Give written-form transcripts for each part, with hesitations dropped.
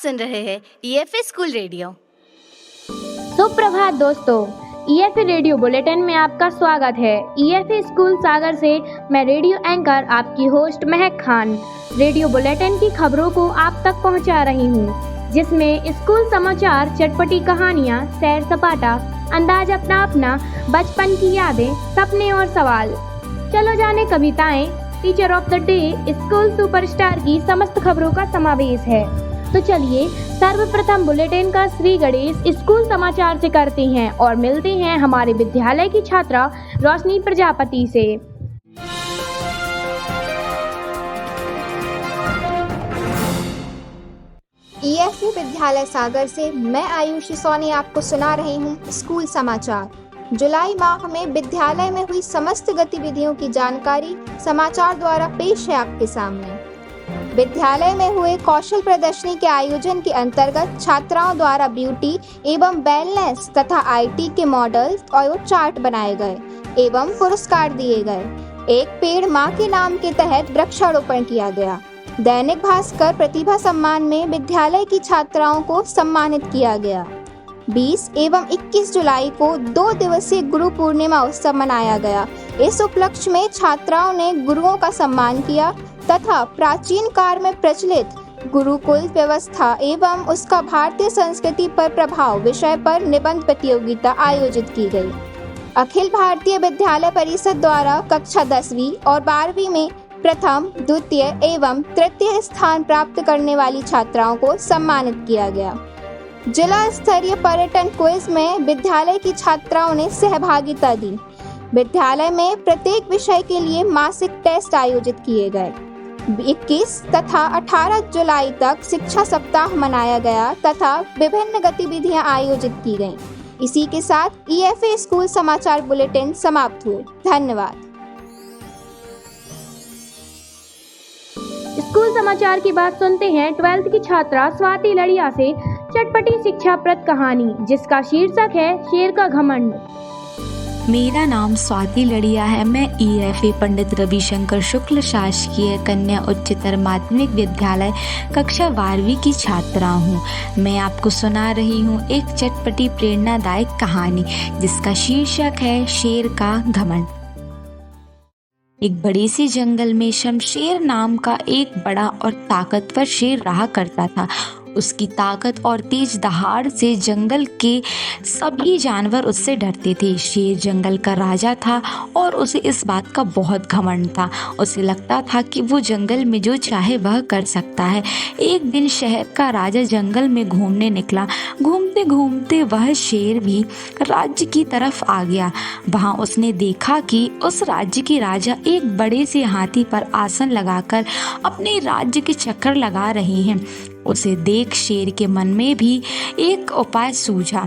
सुन रहे हैं ईएफए school radio. सुप्रभात दोस्तों, ईएफए रेडियो बुलेटिन में आपका स्वागत है। ईएफए स्कूल सागर से मैं रेडियो एंकर आपकी होस्ट महक खान रेडियो बुलेटिन की खबरों को आप तक पहुंचा रही हूं, जिसमें स्कूल समाचार, चटपटी कहानियां, सैर सपाटा, अंदाज अपना अपना, बचपन की यादें, सपने और सवाल। चलो जाने कविताएं, teacher of the day, school superstar की समस्त खबरों का समावेश है। तो चलिए सर्वप्रथम बुलेटिन का श्री गणेश स्कूल समाचार से करते हैं और मिलते हैं हमारे विद्यालय की छात्रा रोशनी प्रजापति से। ईएफए विद्यालय सागर से मैं आयुषी सोनी आपको सुना रही हूँ स्कूल समाचार। जुलाई माह में विद्यालय में हुई समस्त गतिविधियों की जानकारी समाचार द्वारा पेश है आपके सामने। विद्यालय में हुए कौशल प्रदर्शनी के आयोजन के अंतर्गत छात्राओं द्वारा ब्यूटी एवं वेलनेस तथा आईटी के मॉडल और चार्ट बनाए गए एवं पुरस्कार दिए गए। एक पेड़ मां के नाम के तहत वृक्षारोपण किया गया। दैनिक भास्कर प्रतिभा सम्मान में विद्यालय की छात्राओं को सम्मानित किया गया। 20 एवं 21 जुलाई को 2 दिवसीय गुरु पूर्णिमा उत्सव मनाया गया। इस उपलक्ष्य में छात्राओं ने गुरुओं का सम्मान किया तथा प्राचीन काल में प्रचलित गुरुकुल व्यवस्था एवं उसका भारतीय संस्कृति पर प्रभाव विषय पर निबंध प्रतियोगिता आयोजित की गई। अखिल भारतीय विद्यालय परिषद द्वारा कक्षा 10वीं और 12वीं में प्रथम, द्वितीय एवं तृतीय स्थान प्राप्त करने वाली छात्राओं को सम्मानित किया गया। जिला स्तरीय पर्यटन क्विज में विद्यालय की छात्राओं ने सहभागिता दी। विद्यालय में प्रत्येक विषय के लिए मासिक टेस्ट आयोजित किए गए। 21 तथा 18 जुलाई तक शिक्षा सप्ताह मनाया गया तथा विभिन्न गतिविधियां आयोजित की गईं। इसी के साथ ईएफए स्कूल समाचार बुलेटिन समाप्त हुए। धन्यवाद। स्कूल समाचार की बात सुनते हैं 12th की छात्रा स्वाति लड़िया से चटपटी शिक्षाप्रद कहानी, जिसका शीर्षक है शेर का घमंड। मेरा नाम स्वाति लड़िया है। मैं ईएफए पंडित रविशंकर शुक्ल शासकीय कन्या उच्चतर माध्यमिक विद्यालय कक्षा 12वीं की छात्रा हूँ। मैं आपको सुना रही हूँ एक चटपटी प्रेरणादायक कहानी, जिसका शीर्षक है शेर का घमंड। एक बड़े से जंगल में शमशेर नाम का एक बड़ा और ताकतवर शेर रहा करता था। उसकी ताकत और तेज दहाड़ से जंगल के सभी जानवर उससे डरते थे। शेर जंगल का राजा था और उसे इस बात का बहुत घमंड था। उसे लगता था कि वो जंगल में जो चाहे वह कर सकता है। एक दिन शहर का राजा जंगल में घूमने निकला। घूमते घूमते वह शेर भी राज्य की तरफ आ गया। वहाँ उसने देखा कि उस राज्य के राजा एक बड़े से हाथी पर आसन लगाकर अपने राज्य के चक्कर लगा रहे हैं। उसे देख शेर के मन में भी एक उपाय सूझा।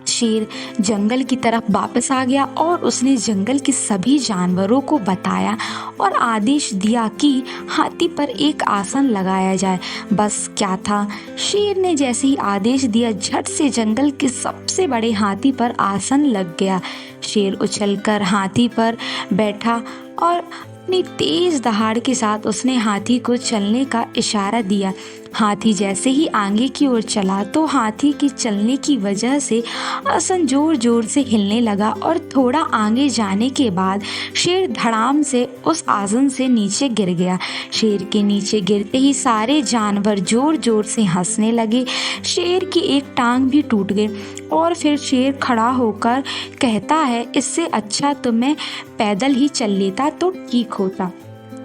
शेर जंगल की तरफ वापस आ गया और उसने जंगल के सभी जानवरों को बताया और आदेश दिया कि हाथी पर एक आसन लगाया जाए। बस क्या था, शेर ने जैसे ही आदेश दिया, झट से जंगल के सबसे बड़े हाथी पर आसन लग गया। शेर उछलकर हाथी पर बैठा और अपनी तेज दहाड़ के साथ उसने हाथी को चलने का इशारा दिया। हाथी जैसे ही आगे की ओर चला तो हाथी के चलने की वजह से आसन जोर जोर से हिलने लगा और थोड़ा आगे जाने के बाद शेर धड़ाम से उस आसन से नीचे गिर गया। शेर के नीचे गिरते ही सारे जानवर जोर जोर से हंसने लगे। शेर की एक टांग भी टूट गई और फिर शेर खड़ा होकर कहता है, इससे अच्छा तो मैं पैदल ही चल लेता तो ठीक होता।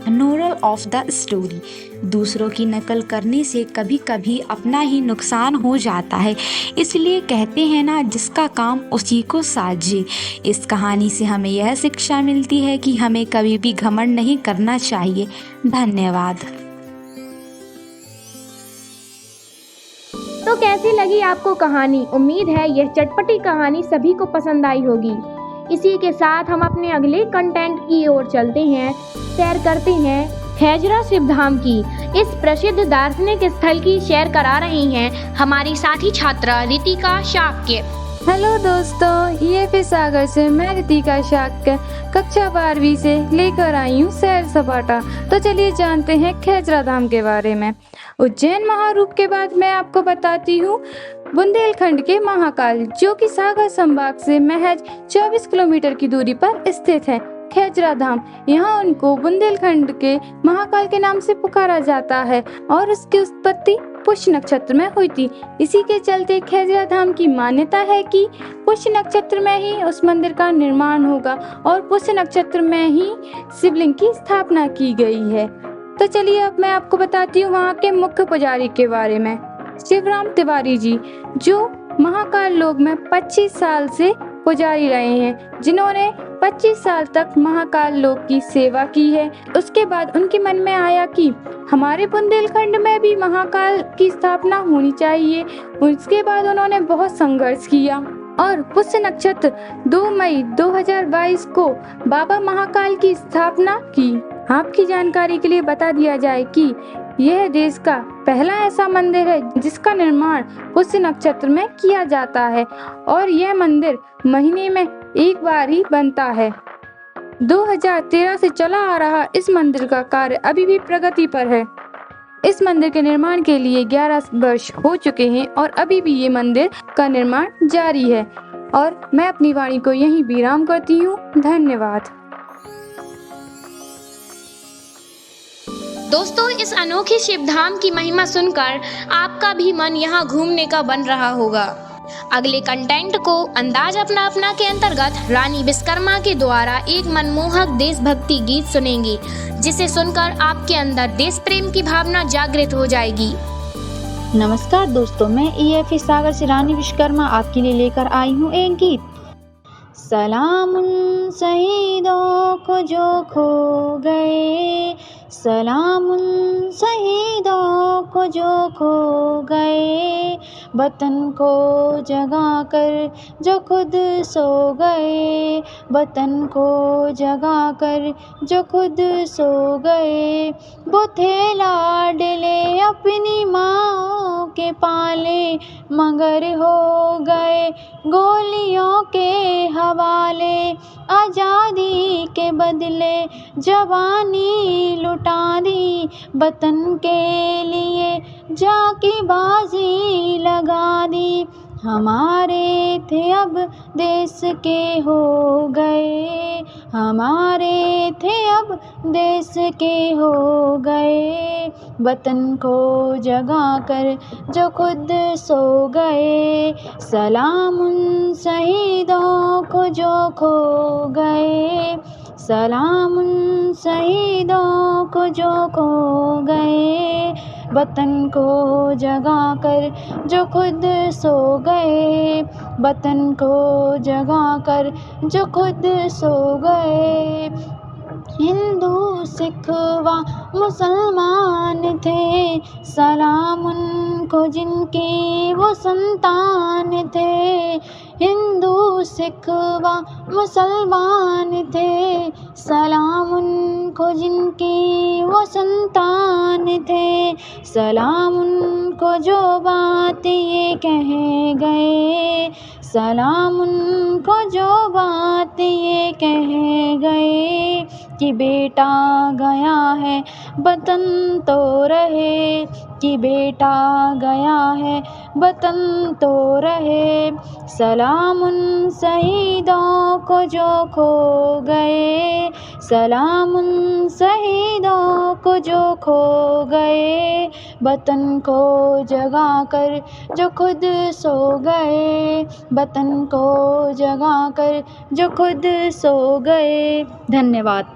मोरल ऑफ द स्टोरी, दूसरों की नकल करने से कभी कभी अपना ही नुकसान हो जाता है। इसलिए कहते हैं ना, जिसका काम उसी को साझे। इस कहानी से हमें यह शिक्षा मिलती है कि हमें कभी भी घमंड नहीं करना चाहिए। धन्यवाद। तो कैसी लगी आपको कहानी? उम्मीद है यह चटपटी कहानी सभी को पसंद आई होगी। इसी के साथ हम अपने अगले कंटेंट की ओर चलते हैं। सैर करते हैं हैजरा शिवधाम की। इस प्रसिद्ध दार्शनिक स्थल की सैर करा रही हैं हमारी साथी छात्रा रितिका शाक्य। हेलो दोस्तों, ईएफए सागर से मैं रितिका शाक्य कक्षा 12वीं से लेकर आई हूँ सैर सपाटा। तो चलिए जानते हैं खेजरा धाम के बारे में। उज्जैन महारूप के बाद मैं आपको बताती हूँ बुंदेलखंड के महाकाल, जो कि सागर संभाग से महज 24 किलोमीटर की दूरी पर स्थित है। खेजरा धाम, यहाँ उनको बुंदेलखंड के महाकाल के नाम से पुकारा जाता है और उसकी उत्पत्ति पुष्य नक्षत्र में हुई थी। इसी के चलते खेजरा धाम की मान्यता है कि पुष्य नक्षत्र में ही उस मंदिर का निर्माण होगा और पुष्य नक्षत्र में ही शिवलिंग की स्थापना की गई है। तो चलिए अब मैं आपको बताती हूँ वहाँ के मुख्य पुजारी के बारे में। शिवराम तिवारी जी, जो महाकाल लोक में 25 साल से पुजारी रहे हैं, जिन्होंने 25 साल तक महाकाल लोक की सेवा की है। उसके बाद उनके मन में आया कि हमारे बुंदेलखंड में भी महाकाल की स्थापना होनी चाहिए। उसके बाद उन्होंने बहुत संघर्ष किया और पुष्य नक्षत्र 2 मई 2022 को बाबा महाकाल की स्थापना की। आपकी जानकारी के लिए बता दिया जाए कि यह देश का पहला ऐसा मंदिर है जिसका निर्माण पुष्य नक्षत्र में किया जाता है और यह मंदिर महीने में एक बार ही बनता है। 2013 से चला आ रहा इस मंदिर का कार्य अभी भी प्रगति पर है। इस मंदिर के निर्माण के लिए 11 वर्ष हो चुके हैं और अभी भी ये मंदिर का निर्माण जारी है। और मैं अपनी वाणी को यहीं विराम करती हूँ। धन्यवाद। दोस्तों, इस अनोखे शिवधाम की महिमा सुनकर आपका भी मन यहाँ घूमने का बन रहा होगा। अगले कंटेंट को अंदाज अपना अपना के अंतर्गत रानी विश्वकर्मा के द्वारा एक मनमोहक देशभक्ति गीत सुनेंगे, जिसे सुनकर आपके अंदर देश प्रेम की भावना जागृत हो जाएगी। नमस्कार दोस्तों, मैं ईएफए सागर से रानी विश्वकर्मा आपके लिए लेकर आई हूँ एक गीत। सलाम उन शहीदों को जो खो गए, सलाम उन शहीदों को जो खो गए, वतन को जगा कर जो खुद सो गए, वतन को जगा कर जो खुद सो गए। वो थे लाडले अपनी माँ के पाले, मगर हो गए गोलियों के हवाले। आज़ादी के बदले जवानी लुटा दी, वतन के लिए जाकी बाजी लगा दी। हमारे थे अब देश के हो गए, हमारे थे अब देश के हो गए, वतन को जगा कर जो खुद सो गए। सलाम उन शहीदों को जो खो गए, सलाम उन शहीदों को जो खो गए, वतन को जगा कर जो खुद सो गए, वतन को जगा कर जो खुद सो गए। हिंदू सिख व मुसलमान थे, सलाम उनको जिनके वो संतान थे। हिंदू सिख व मुसलमान थे, सलाम उनको जिनके वो संतान थे। सलाम उनको जो बात ये कह गए, सलाम उनको जो बात ये कह गए कि बेटा गया है वतन तो रहे, कि बेटा गया है वतन तो रहे। सलाम उन शहीदों को जो खो गए, सलाम उन शहीदों को जो खो गए, वतन को जगा कर जो खुद सो गए, वतन को जगा कर जो खुद सो गए। धन्यवाद।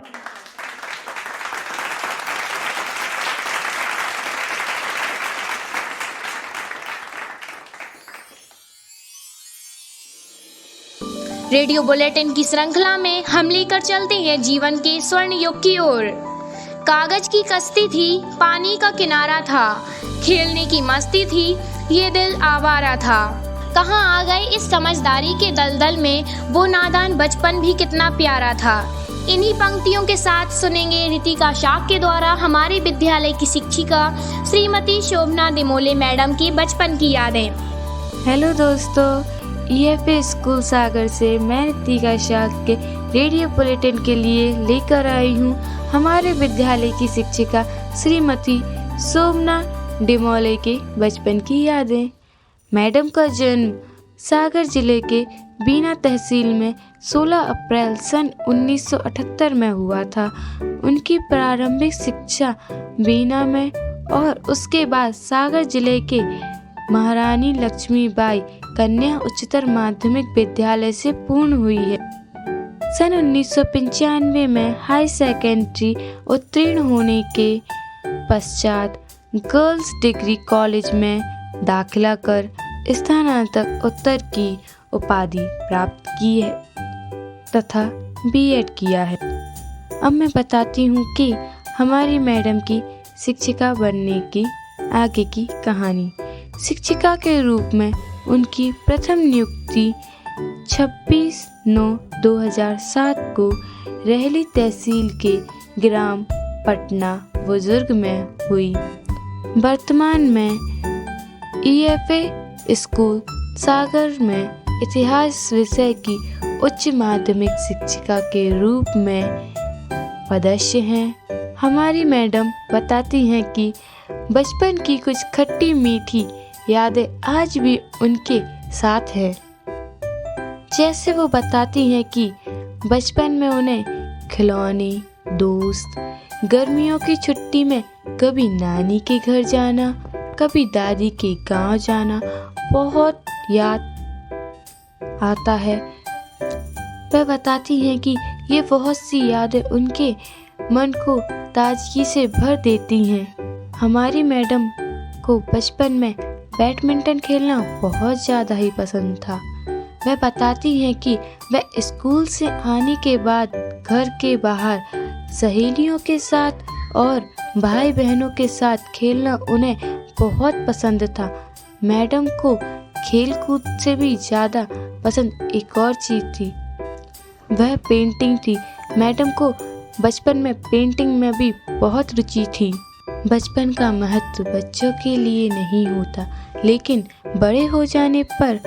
रेडियो बुलेटिन की श्रृंखला में हम लेकर चलते हैं जीवन के स्वर्ण युग की ओर। कागज की कश्ती थी, पानी का किनारा था, खेलने की मस्ती थी, ये दिल आवारा था। कहाँ आ गए इस समझदारी के दलदल में, वो नादान बचपन भी कितना प्यारा था। इन्हीं पंक्तियों के साथ सुनेंगे रितिका शाक्य के द्वारा हमारे विद्यालय की शिक्षिका श्रीमती शोभना दिमोले मैडम की बचपन की यादें। हेलो दोस्तों, ईएफए स्कूल सागर से मैं रितिका शाह के रेडियो बुलेटिन के लिए लेकर आई हूँ हमारे विद्यालय की शिक्षिका श्रीमती सोमना डिमोले के बचपन की यादें। मैडम का जन्म सागर जिले के बीना तहसील में 16 अप्रैल सन 1978 में हुआ था। उनकी प्रारंभिक शिक्षा बीना में और उसके बाद सागर जिले के महारानी लक्ष्मीबाई कन्या उच्चतर माध्यमिक विद्यालय से पूर्ण हुई है। सन 1995 में हाई सेकेंडरी उत्तीर्ण होने के पश्चात गर्ल्स डिग्री कॉलेज में दाखिला कर स्नातक उत्तर की उपाधि प्राप्त की है तथा बीएड किया है। अब मैं बताती हूँ कि हमारी मैडम की शिक्षिका बनने की आगे की कहानी। शिक्षिका के रूप में उनकी प्रथम नियुक्ति 26/9/2007 को रेहली तहसील के ग्राम पटना बुजुर्ग में हुई। वर्तमान में ईएफए स्कूल सागर में इतिहास विषय की उच्च माध्यमिक शिक्षिका के रूप में पदस्थ हैं। हमारी मैडम बताती हैं कि बचपन की कुछ खट्टी मीठी यादें आज भी उनके साथ है। जैसे वो बताती हैं कि बचपन में उन्हें खिलौने, दोस्त, गर्मियों की छुट्टी में कभी नानी के घर जाना, कभी दादी के गांव जाना बहुत याद आता है। वह बताती हैं कि ये बहुत सी यादें उनके मन को ताजगी से भर देती हैं। हमारी मैडम को बचपन में बैडमिंटन खेलना बहुत ज़्यादा ही पसंद था। वह बताती हैं कि वह स्कूल से आने के बाद घर के बाहर सहेलियों के साथ और भाई बहनों के साथ खेलना उन्हें बहुत पसंद था। मैडम को खेल कूद से भी ज़्यादा पसंद एक और चीज़ थी, वह पेंटिंग थी। मैडम को बचपन में पेंटिंग में भी बहुत रुचि थी। बचपन का महत्व बच्चों के लिए नहीं होता, लेकिन बड़े हो जाने पर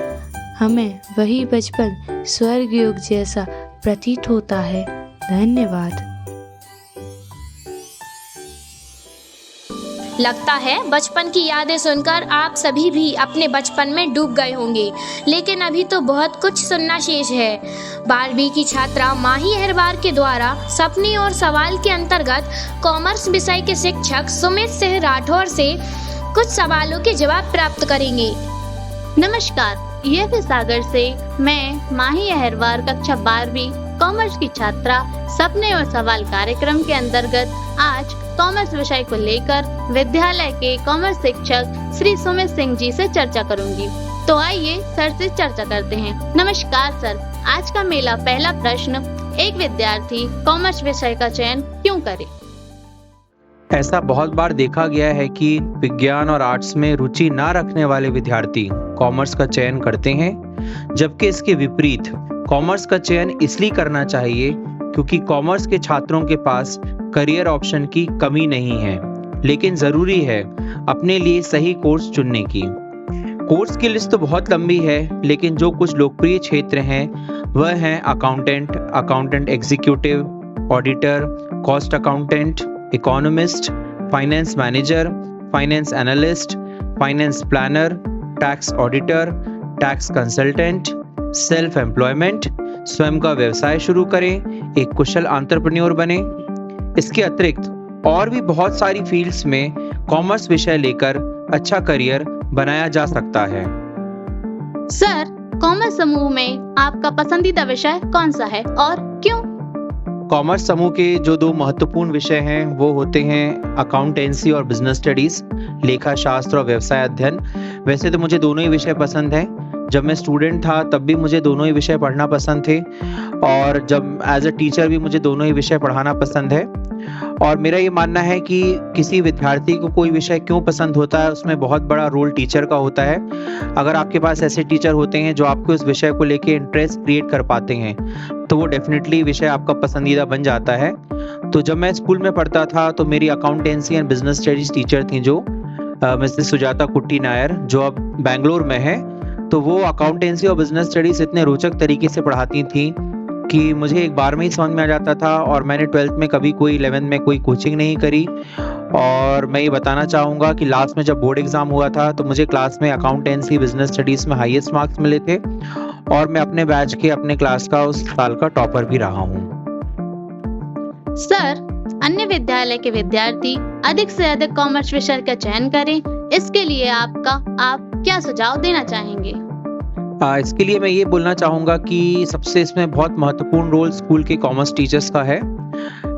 हमें वही बचपन स्वर्ग योग जैसा प्रतीत होता है। धन्यवाद। लगता है बचपन की यादें सुनकर आप सभी भी अपने बचपन में डूब गए होंगे, लेकिन अभी तो बहुत कुछ सुनना शेष है। 12वीं की छात्रा माही अहरवार के द्वारा सपने और सवाल के अंतर्गत कॉमर्स विषय के शिक्षक सुमित सिंह राठौर से कुछ सवालों के जवाब प्राप्त करेंगे। नमस्कार, ईएफए सागर से मैं माही अहरवार कक्षा 12वीं कॉमर्स की छात्रा सपने और सवाल कार्यक्रम के अंतर्गत आज कॉमर्स विषय को लेकर विद्यालय के कॉमर्स शिक्षक श्री सुमित सिंह जी से चर्चा करूंगी। तो आइए सर से चर्चा करते हैं। नमस्कार सर, आज का मेरा पहला प्रश्न, एक विद्यार्थी कॉमर्स विषय का चयन क्यों करे? ऐसा बहुत बार देखा गया है कि विज्ञान और आर्ट्स में रुचि ना रखने वाले विद्यार्थी कॉमर्स का चयन करते हैं, जबकि इसके विपरीत कॉमर्स का चयन इसलिए करना चाहिए क्योंकि कॉमर्स के छात्रों के पास करियर ऑप्शन की कमी नहीं है, लेकिन ज़रूरी है अपने लिए सही कोर्स चुनने की। कोर्स की लिस्ट तो बहुत लंबी है, लेकिन जो कुछ लोकप्रिय क्षेत्र हैं वह हैं accountant, accountant executive, auditor, cost accountant, economist, finance manager, finance analyst, finance planner, tax auditor, tax consultant, self employment, स्वयं का व्यवसाय शुरू करें, एक कुशल एंटरप्रेन्योर बने। इसके अतिरिक्त और भी बहुत सारी फील्ड्स में कॉमर्स विषय लेकर अच्छा करियर बनाया जा सकता है। सर, कॉमर्स समूह में आपका पसंदीदा विषय कौन सा है और क्यों? कॉमर्स समूह के जो दो महत्वपूर्ण विषय हैं वो होते हैं अकाउंटेंसी और बिजनेस स्टडीज, लेखा शास्त्र और व्यवसाय अध्ययन। वैसे तो मुझे दोनों ही विषय पसंद हैं। जब मैं स्टूडेंट था तब भी मुझे दोनों ही विषय पढ़ना पसंद थे, और जब एज अ टीचर भी मुझे दोनों ही विषय पढ़ाना पसंद है। और मेरा ये मानना है कि किसी विद्यार्थी को कोई विषय क्यों पसंद होता है, उसमें बहुत बड़ा रोल टीचर का होता है। अगर आपके पास ऐसे टीचर होते हैं जो आपको इस विषय को लेके इंटरेस्ट क्रिएट कर पाते हैं, तो वो डेफिनेटली विषय आपका पसंदीदा बन जाता है। तो जब मैं स्कूल में पढ़ता था तो मेरी accountancy and business studies teacher थी जो मिसेस सुजाता कुट्टी नायर, जो अब बैंगलोर में है। तो तो वो अकाउंटेंसी और बिजनेस स्टडीज इतने रोचक तरीके से पढ़ाती थी कि मुझे एक बार में ही समझ में आ जाता था। और मैंने 12th में कभी कोई 11th में कोई कोचिंग नहीं करी। और मैं ये बताना चाहूँगा कि लास्ट में जब बोर्ड एग्ज़ाम हुआ था तो मुझे क्लास में अकाउंटेंसी बिजनेस स्टडीज़ में हाईएस्ट मार्क्स मिले थे और मैं अपने बैच के अपने क्लास का उस साल का टॉपर भी रहा हूँ। सर, अन्य विद्यालय के विद्यार्थी अधिक से अधिक कॉमर्स विषय का चयन करें, इसके लिए आप क्या सुझाव देना चाहेंगे? इसके लिए मैं ये बोलना चाहूँगा कि सबसे इसमें बहुत महत्वपूर्ण रोल स्कूल के कॉमर्स टीचर्स का है।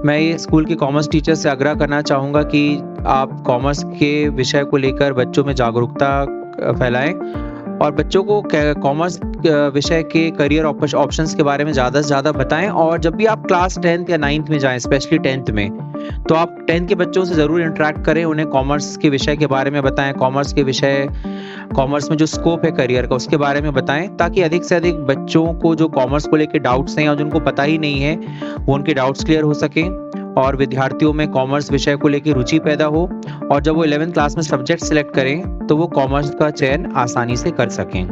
मैं ये स्कूल के कॉमर्स टीचर से आग्रह करना चाहूँगा कि आप कॉमर्स के विषय को लेकर बच्चों में जागरूकता फैलाएं और बच्चों को कॉमर्स विषय के करियर ऑप्शंस के बारे में ज़्यादा से ज़्यादा बताएं। और जब भी आप क्लास 10th या 9th में जाएं, स्पेशली 10th में, तो आप 10th के बच्चों से ज़रूर इंटरेक्ट करें, उन्हें कॉमर्स के विषय के बारे में बताएं, कॉमर्स में जो स्कोप है करियर का उसके बारे में बताएं, ताकि अधिक से अधिक बच्चों को जो कॉमर्स को लेकर डाउट्स हैं और जिनको पता ही नहीं है वो उनके डाउट्स क्लियर हो सकें और विद्यार्थियों में कॉमर्स विषय को लेकर रुचि पैदा हो। और जब वो 11th क्लास में सब्जेक्ट सिलेक्ट करें तो वो कॉमर्स का चयन आसानी से कर सकें।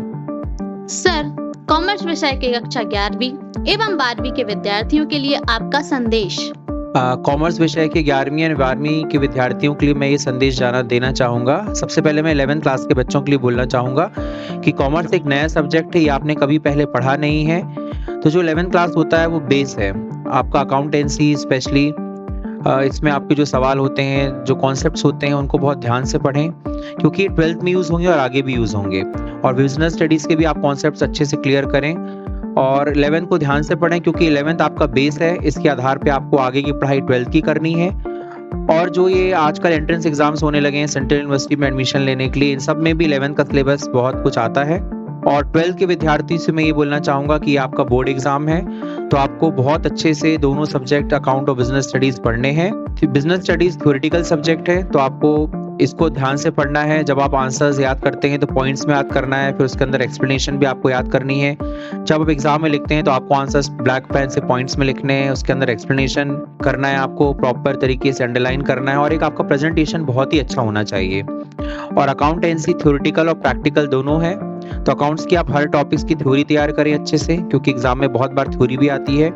सर, कॉमर्स विषय के कक्षा 11वीं एवं 12वीं के विद्यार्थियों के लिए आपका संदेश? कॉमर्स विषय के 11वीं और 12वीं के विद्यार्थियों के लिए मैं ये संदेश देना चाहूँगा। सबसे पहले मैं 11th क्लास के बच्चों के लिए बोलना चाहूँगा कि कॉमर्स एक नया सब्जेक्ट है, ये आपने कभी पहले पढ़ा नहीं है। तो जो 11th क्लास होता है वो बेस है आपका अकाउंटेंसी, स्पेशली इसमें आपके जो सवाल होते हैं, जो कॉन्सेप्ट्स होते हैं, उनको बहुत ध्यान से पढ़ें क्योंकि 12th में यूज़ होंगे और आगे भी यूज़ होंगे। और बिजनेस स्टडीज़ के भी आप कॉन्सेप्ट्स अच्छे से क्लियर करें और 11th को ध्यान से पढ़ें क्योंकि 11th आपका बेस है, इसके आधार पे आपको आगे की पढ़ाई 12th की करनी है। और जो ये आजकल एंट्रेंस एग्जाम्स होने लगे हैं सेंट्रल यूनिवर्सिटी में एडमिशन लेने के लिए, इन सब में भी 11th का सिलेबस बहुत कुछ आता है। और 12th के विद्यार्थी से मैं ये बोलना चाहूँगा कि आपका बोर्ड एग्जाम है तो आपको बहुत अच्छे से दोनों सब्जेक्ट अकाउंट और बिजनेस स्टडीज़ पढ़ने हैं। बिजनेस स्टडीज़ थ्योरेटिकल सब्जेक्ट है तो आपको इसको ध्यान से पढ़ना है। जब आप आंसर्स याद करते हैं तो पॉइंट्स में याद करना है, फिर उसके अंदर एक्सप्लेनेशन भी आपको याद करनी है। जब आप एग्जाम में लिखते हैं तो आपको आंसर्स ब्लैक पेन से पॉइंट्स में लिखने हैं, उसके अंदर एक्सप्लेनेशन करना है, आपको प्रॉपर तरीके से अंडरलाइन करना है और एक आपका प्रेजेंटेशन बहुत ही अच्छा होना चाहिए। और अकाउंटेंसी थ्योरेटिकल और प्रैक्टिकल दोनों है, तो अकाउंट्स की आप हर टॉपिक्स की थ्योरी तैयार करें अच्छे से क्योंकि एग्जाम में बहुत बार थ्योरी भी आती है।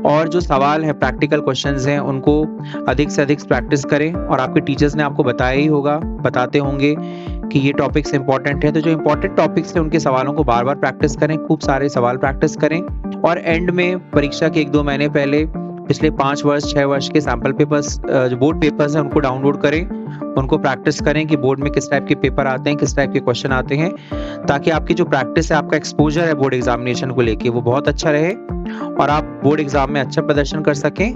और जो सवाल है, प्रैक्टिकल क्वेश्चंस हैं, उनको अधिक से अधिक प्रैक्टिस करें। और आपके टीचर्स ने आपको बताया ही होगा, बताते होंगे कि ये टॉपिक्स इंपॉर्टेंट है, तो जो इंपॉर्टेंट टॉपिक्स हैं उनके सवालों को बार बार प्रैक्टिस करें, खूब सारे सवाल प्रैक्टिस करें। और एंड में परीक्षा के 1-2 महीने पहले पिछले 5 वर्ष 6 वर्ष के सैम्पल पेपर्स, जो बोर्ड पेपर्स हैं, उनको डाउनलोड करें, उनको प्रैक्टिस करें कि बोर्ड में किस टाइप के पेपर आते हैं, किस टाइप के क्वेश्चन आते हैं, ताकि आपकी जो प्रैक्टिस है, आपका एक्सपोजर है बोर्ड एग्जामिनेशन को लेके वो बहुत अच्छा रहे और आप बोर्ड एग्जाम में अच्छा प्रदर्शन कर सकें।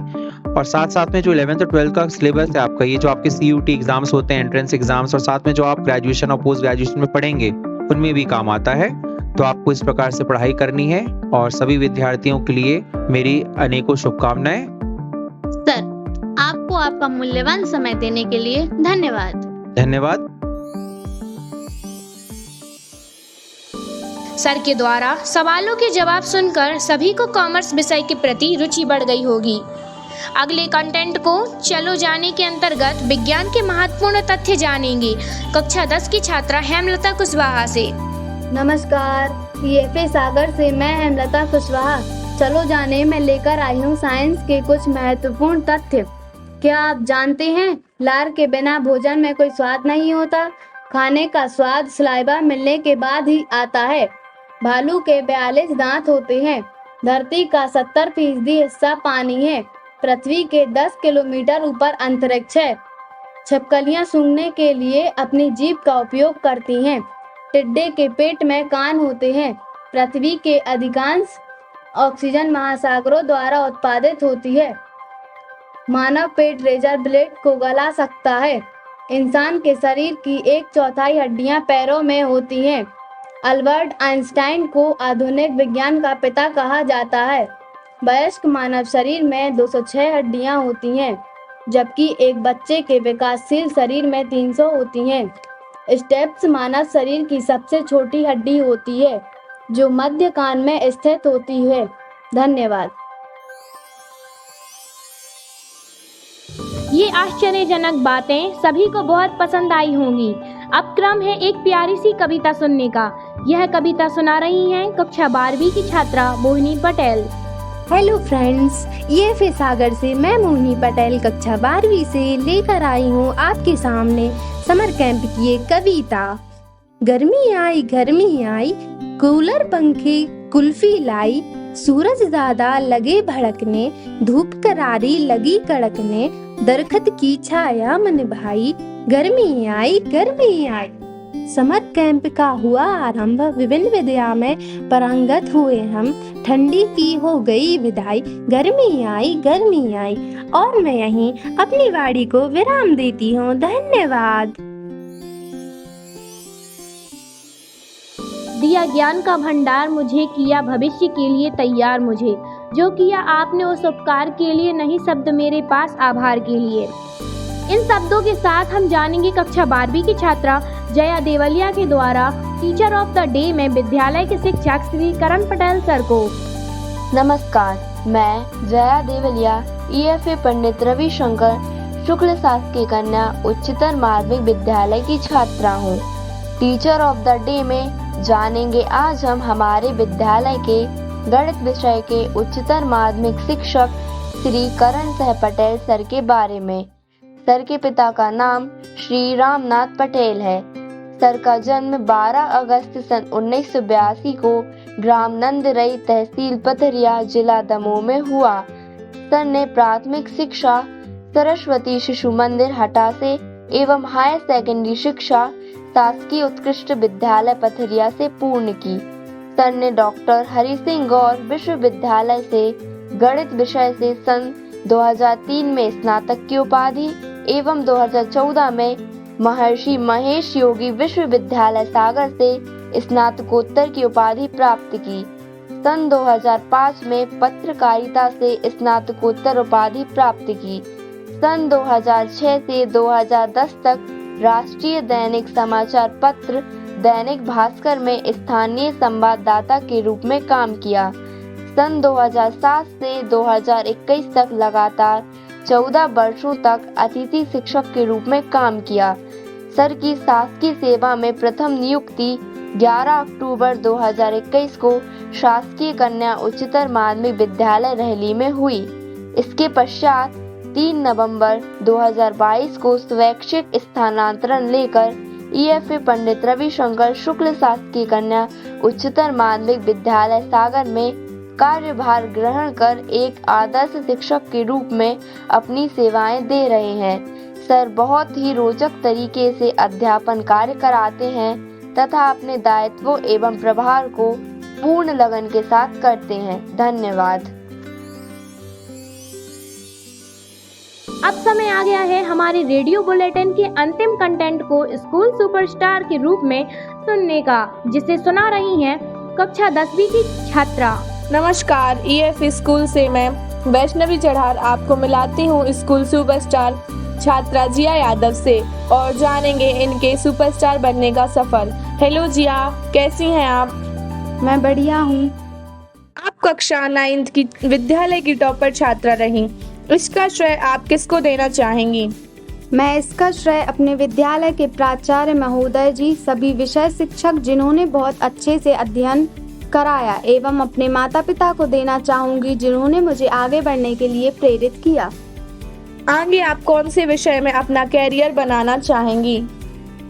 और साथ साथ में जो 11th और 12th का सिलेबस है आपका, ये जो आपके CUT एग्जाम्स होते हैं, एंट्रेंस एग्जाम्स, और साथ में जो आप ग्रेजुएशन और पोस्ट ग्रेजुएशन में पढ़ेंगे उनमें भी काम आता है। तो आपको इस प्रकार से पढ़ाई करनी है और सभी विद्यार्थियों के लिए मेरी अनेकों शुभकामनाएं। सर, आपको आपका मूल्यवान समय देने के लिए धन्यवाद। धन्यवाद। सर के द्वारा सवालों के जवाब सुनकर सभी को कॉमर्स विषय के प्रति रुचि बढ़ गई होगी। अगले कंटेंट को चलो जाने के अंतर्गत विज्ञान के महत्वपूर्ण तथ्य जानेंगे कक्षा 10 की छात्रा हेमलता कुशवाहा से। नमस्कार, EFA सागर से मैं हेमलता कुशवाहा चलो जाने में लेकर आई हूँ साइंस के कुछ महत्वपूर्ण तथ्य। क्या आप जानते हैं, लार के बिना भोजन में कोई स्वाद नहीं होता। खाने का स्वाद सलाइवा मिलने के बाद ही आता है। भालू के 42 दांत होते हैं। धरती का 70% हिस्सा पानी है। पृथ्वी के 10 किलोमीटर ऊपर अंतरिक्ष है। छिपकलियां सूंघने के लिए अपनी जीभ का उपयोग करती हैं। टिड्डे के पेट में कान होते हैं। पृथ्वी के अधिकांश ऑक्सीजन महासागरों द्वारा उत्पादित होती है। मानव पेट रेजर ब्लेड को गला सकता है। इंसान के शरीर की 1/4 हड्डियां पैरों में होती हैं। अल्बर्ट आइंस्टाइन को आधुनिक विज्ञान का पिता कहा जाता है। वयस्क मानव शरीर में 206 हड्डियां होती हैं, जबकि एक बच्चे के विकासशील शरीर में 300 होती हैं। स्टेप्स मानव शरीर की सबसे छोटी हड्डी होती है, जो मध्य कान में स्थित होती है। धन्यवाद। ये आश्चर्यजनक बातें सभी को बहुत पसंद आई होंगी। अब क्रम है एक प्यारी सी कविता सुनने का। यह कविता सुना रही हैं कक्षा 12वीं की छात्रा मोहिनी पटेल। हेलो फ्रेंड्स, ईएफए सागर से मैं मोहिनी पटेल कक्षा 12वीं से लेकर आई हूँ आपके सामने समर कैंप की एक कविता। गर्मी आई, कूलर पंखे कुल्फी लाई, सूरज ज्यादा लगे भड़कने, धूप करारी लगी कड़कने, दरखत की छाया मन भाई, गर्मी आई। समर कैंप का हुआ आरंभ, विभिन्न विद्या में पारंगत हुए हम, ठंडी की हो गई विदाई, गर्मी आई। और मैं यहीं अपनी वाणी को विराम देती हूँ। धन्यवाद। दिया ज्ञान का भंडार मुझे, किया भविष्य के लिए तैयार मुझे, जो किया आपने उस उपकार के लिए, नहीं शब्द मेरे पास आभार के लिए। इन शब्दों के साथ हम जानेंगे कक्षा 12वीं की छात्रा जया देवलिया के द्वारा टीचर ऑफ द डे में विद्यालय के शिक्षक श्री करण पटेल सर को। नमस्कार, मैं जया देवलिया ईएफए पंडित रविशंकर शुक्ल शासकीय कन्या उच्चतर माध्यमिक विद्यालय की छात्रा हूँ। टीचर ऑफ द डे में जानेंगे आज हम हमारे विद्यालय के गणित विषय के उच्चतर माध्यमिक शिक्षक श्री करण सह पटेल सर के बारे में। सर के पिता का नाम श्री रामनाथ पटेल है। सर का जन्म 12 अगस्त सन 1982 को ग्राम नंदरई, तहसील पथरिया, जिला दमोह में हुआ। सर ने प्राथमिक शिक्षा सरस्वती शिशु मंदिर हटा से एवं हायर सेकेंडरी शिक्षा शासकीय उत्कृष्ट विद्यालय पथरिया से पूर्ण की। सर ने डॉक्टर हरि सिंह गौर विश्वविद्यालय से गणित विषय से सन 2003 में स्नातक की उपाधि एवं 2014 में महर्षि महेश योगी विश्वविद्यालय सागर से स्नातकोत्तर की उपाधि प्राप्त की। सन 2005 में पत्रकारिता से स्नातकोत्तर उपाधि प्राप्त की। सन 2006 से 2010 तक राष्ट्रीय दैनिक समाचार पत्र दैनिक भास्कर में स्थानीय संवाददाता के रूप में काम किया। सन 2007 से 2021 तक लगातार 14 वर्षों तक अतिथि शिक्षक के रूप में काम किया। सर की शासकीय सेवा में प्रथम नियुक्ति 11 अक्टूबर 2021 को शासकीय कन्या उच्चतर माध्यमिक विद्यालय रहली में हुई। इसके पश्चात 3 नवंबर 2022 को स्वैच्छिक स्थानांतरण लेकर ईएफए पंडित रविशंकर शुक्ल शासकीय कन्या उच्चतर माध्यमिक विद्यालय सागर में कार्यभार ग्रहण कर एक आदर्श शिक्षक के रूप में अपनी सेवाएं दे रहे हैं। सर बहुत ही रोचक तरीके से अध्यापन कार्य कराते हैं तथा अपने दायित्वों एवं प्रभार को पूर्ण लगन के साथ करते हैं। धन्यवाद। अब समय आ गया है हमारे रेडियो बुलेटिन के अंतिम कंटेंट को स्कूल सुपरस्टार के रूप में सुनने का, जिसे सुना रही हैं कक्षा 10वीं की छात्रा। नमस्कार, ईएफए स्कूल से मैं वैष्णवी चढ़ार आपको मिलाती हूँ स्कूल सुपरस्टार छात्रा जिया यादव से और जानेंगे इनके सुपरस्टार बनने का सफर। हेलो जिया, कैसी हैं आप? मैं बढ़िया हूँ। आप कक्षा 9 की विद्यालय की टॉपर छात्रा रहीं। इसका श्रेय आप किसको देना चाहेंगी? मैं इसका श्रेय अपने विद्यालय के प्राचार्य महोदय जी, सभी विषय शिक्षक जिन्होंने बहुत अच्छे से अध्ययन कराया एवं अपने माता पिता को देना चाहूंगी जिन्होंने मुझे आगे बढ़ने के लिए प्रेरित किया। आगे आप कौन से विषय में अपना कैरियर बनाना चाहेंगी?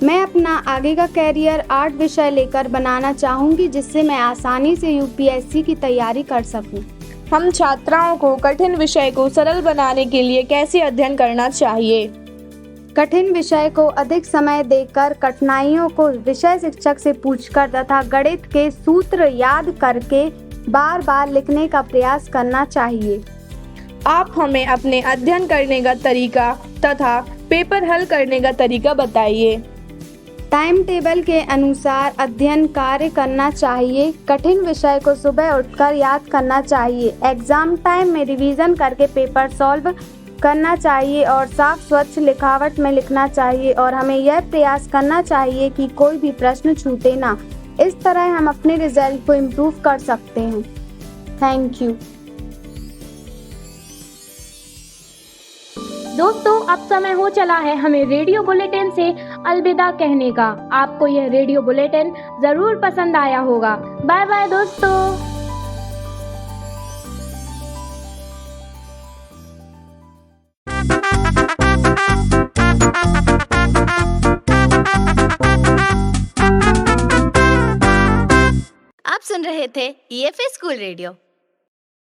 मैं अपना आगे का कैरियर आर्ट विषय लेकर बनाना चाहूंगी जिससे मैं आसानी से यूपीएससी की तैयारी कर सकूं। हम छात्राओं को कठिन विषय को सरल बनाने के लिए कैसे अध्ययन करना चाहिए? कठिन विषय को अधिक समय देकर, कठिनाइयों को विषय शिक्षक से पूछकर तथा गणित के सूत्र याद करके बार बार लिखने का प्रयास करना चाहिए। आप हमें अपने अध्ययन करने का तरीका तथा पेपर हल करने का तरीका बताइए। टाइम टेबल के अनुसार अध्ययन कार्य करना चाहिए। कठिन विषय को सुबह उठकर याद करना चाहिए। एग्जाम टाइम में रिवीजन करके पेपर सॉल्व करना चाहिए और साफ स्वच्छ लिखावट में लिखना चाहिए और हमें यह प्रयास करना चाहिए कि कोई भी प्रश्न छूटे ना। इस तरह हम अपने रिजल्ट को इम्प्रूव कर सकते हैं। Thank you. दोस्तों, अब समय हो चला है हमें रेडियो बुलेटिन से अलविदा कहने का। आपको यह रेडियो बुलेटिन ज़रूर पसंद आया होगा। बाय बाय दोस्तों। आप सुन रहे थे EFA स्कूल रेडियो।